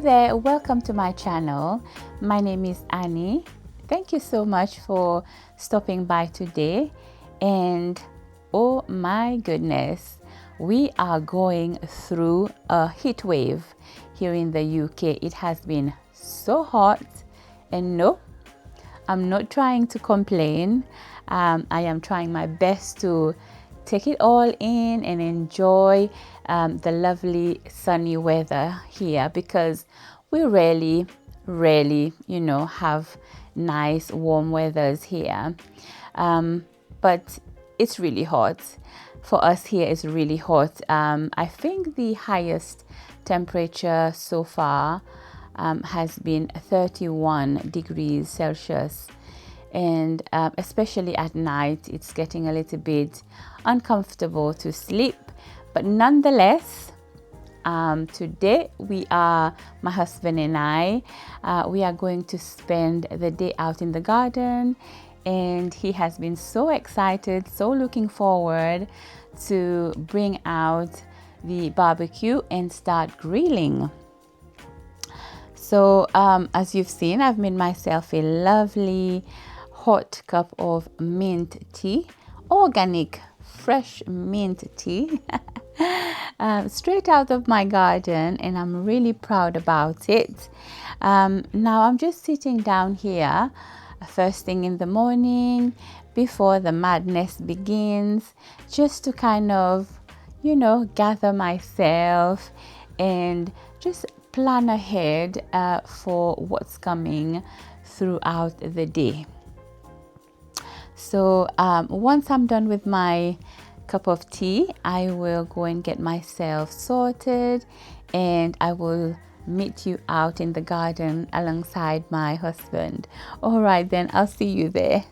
there, welcome to my channel. My name is Annie. Thank you so much for stopping by today. And oh my goodness, we are going through a heat wave here in the UK. It has been so hot, and no, I'm not trying to complain. I am trying my best to take it all in and enjoy the lovely sunny weather here, because we rarely have nice warm weathers here, but it's really hot for us here. It's really hot. I think the highest temperature so far has been 31 degrees Celsius, and especially at night it's getting a little bit uncomfortable to sleep. But nonetheless, today my husband and I, we are going to spend the day out in the garden, and he has been so excited, so looking forward to bring out the barbecue and start grilling. So as you've seen, I've made myself a lovely hot cup of mint tea, organic fresh mint tea, straight out of my garden, and I'm really proud about it. Now I'm just sitting down here first thing in the morning before the madness begins, just to kind of gather myself and just plan ahead for what's coming throughout the day. So once I'm done with my cup of tea, I will go and get myself sorted, and I will meet you out in the garden alongside my husband. All right, then I'll see you there.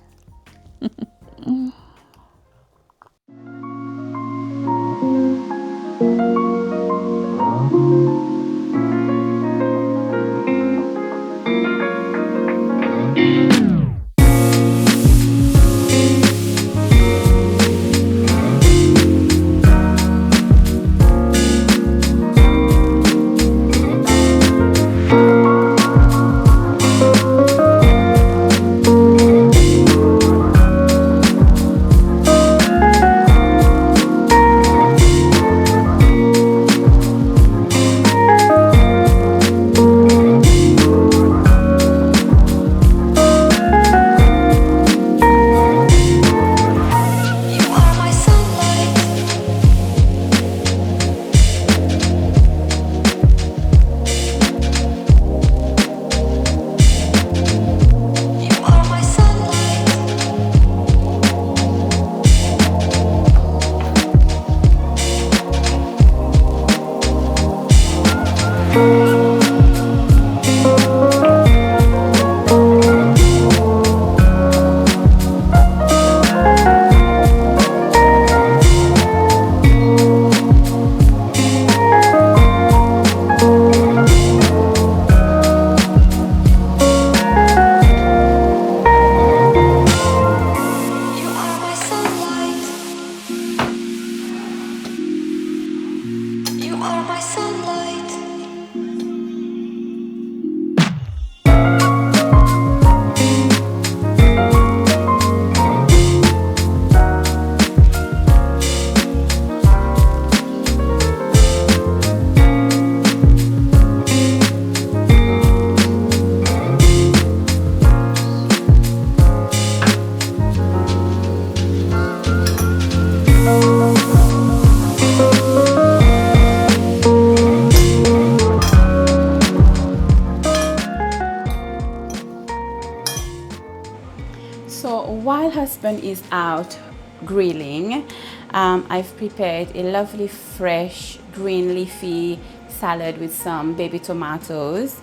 So while husband is out grilling, I've prepared a lovely fresh green leafy salad with some baby tomatoes.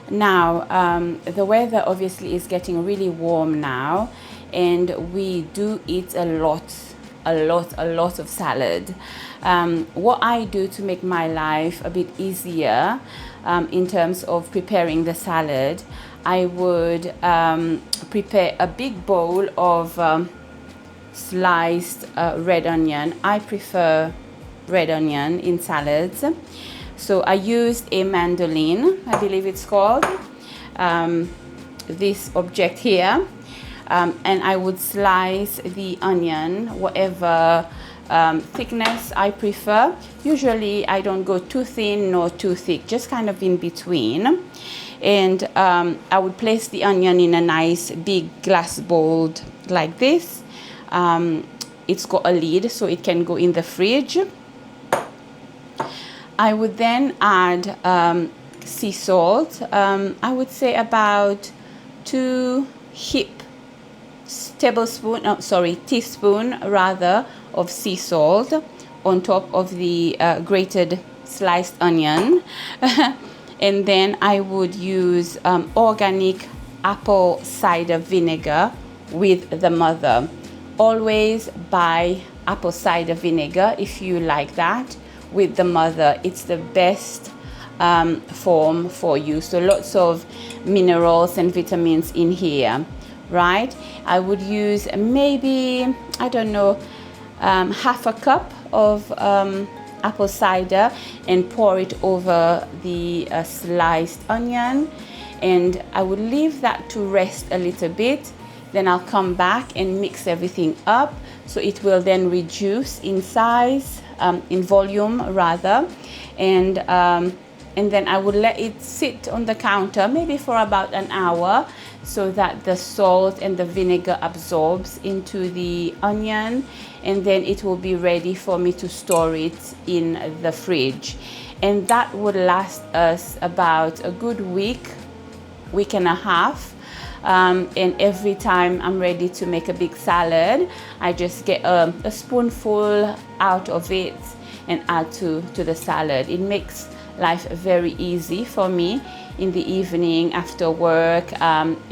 Now the weather obviously is getting really warm now, and we do eat a lot of salad. What I do to make my life a bit easier in terms of preparing the salad, I would prepare a big bowl of sliced red onion. I prefer red onion in salads. So I used a mandolin, I believe it's called, this object here, and I would slice the onion whatever thickness I prefer. Usually I don't go too thin nor too thick, just kind of in between. And I would place the onion in a nice big glass bowl like this. It's got a lid so it can go in the fridge. I would then add sea salt. I would say about 2 teaspoon rather of sea salt on top of the grated sliced onion. And then I would use organic apple cider vinegar with the mother. Always buy apple cider vinegar if you like that with the mother. It's the best form for you. So lots of minerals and vitamins in here, right? I would use maybe, I don't know, half a cup of apple cider and pour it over the sliced onion, and I would leave that to rest a little bit. Then I'll come back and mix everything up so it will then reduce in size, in volume rather, and then I would let it sit on the counter maybe for about an hour so that the salt and the vinegar absorbs into the onion, and then it will be ready for me to store it in the fridge. And that would last us about a good week and a half. And every time I'm ready to make a big salad, I just get a spoonful out of it and add to the salad. It makes life very easy for me in the evening after work,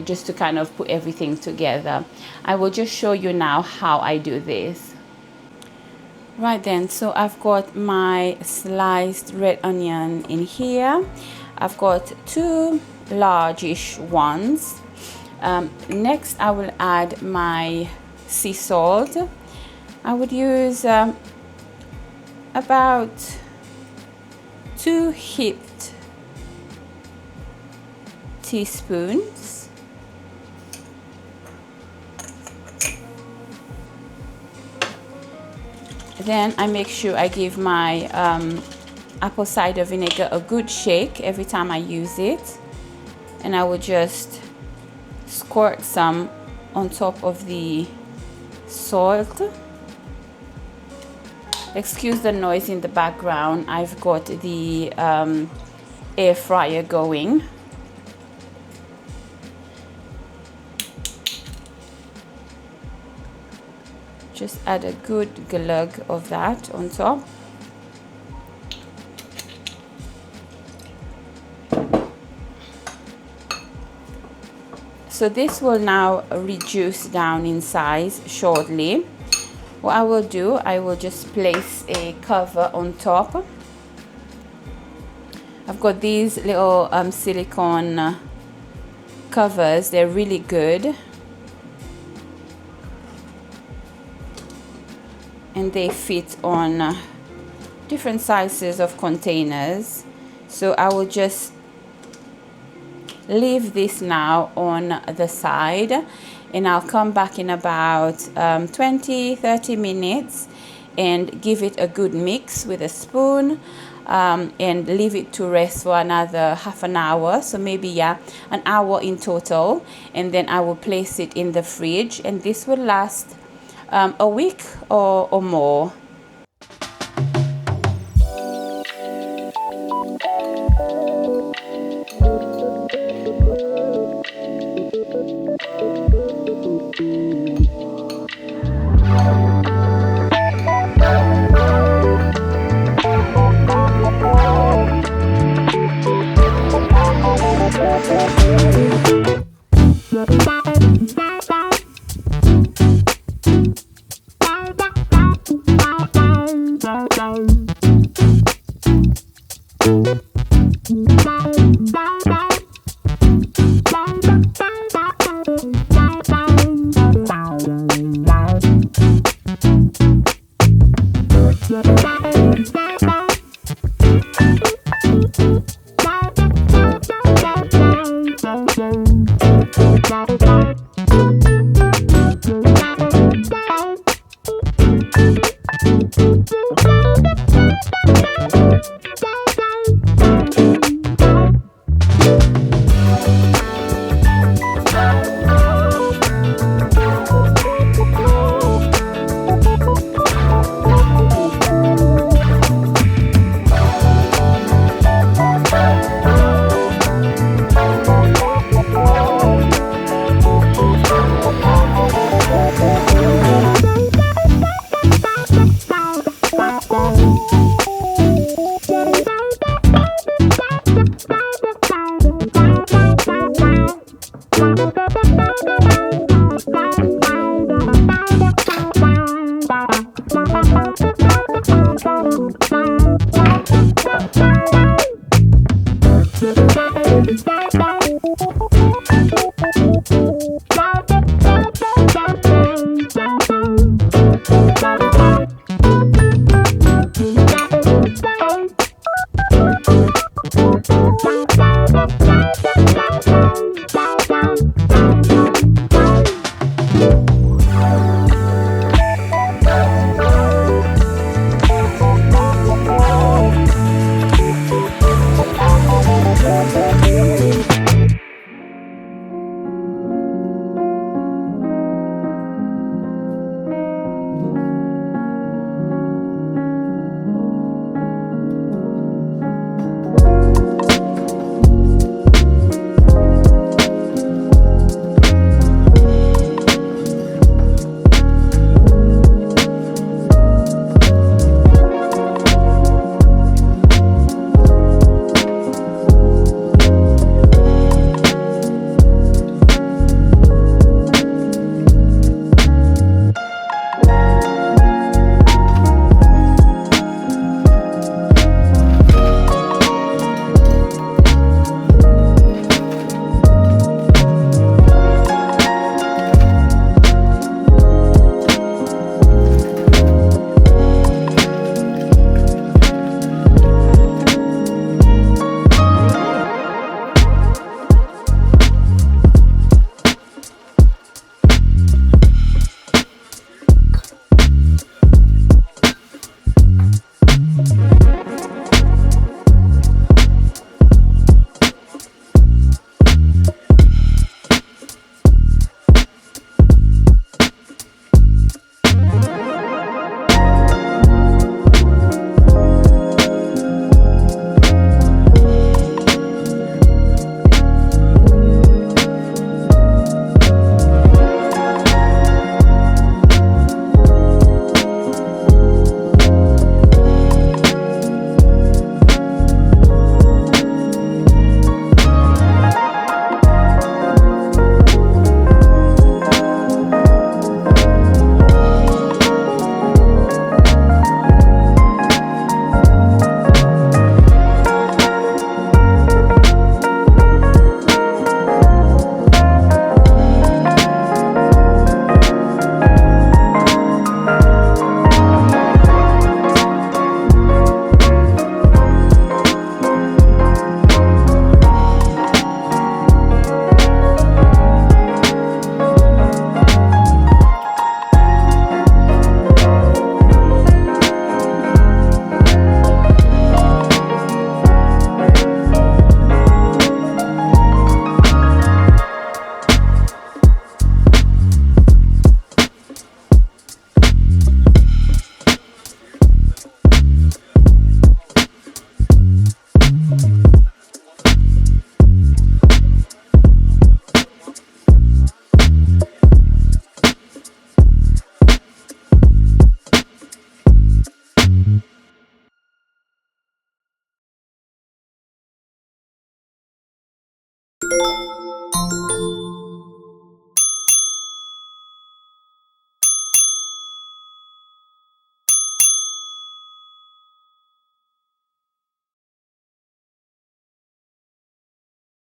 just to kind of put everything together. I will just show you now how I do this. Right then, so I've got my sliced red onion in here. I've got 2 largish ones. Next I will add my sea salt. I would use about 2 heaped teaspoons. Then I make sure I give my apple cider vinegar a good shake every time I use it, and I will just squirt some on top of the salt. Excuse the noise in the background. I've got the air fryer going. Just add a good glug of that on top. So this will now reduce down in size shortly. What I will do, I will just place a cover on top. I've got these little silicone covers. They're really good. And they fit on different sizes of containers. So I will just leave this now on the side, and I'll come back in about 20-30 minutes and give it a good mix with a spoon, and leave it to rest for another half an hour, so maybe an hour in total, and then I will place it in the fridge, and this will last a week or more.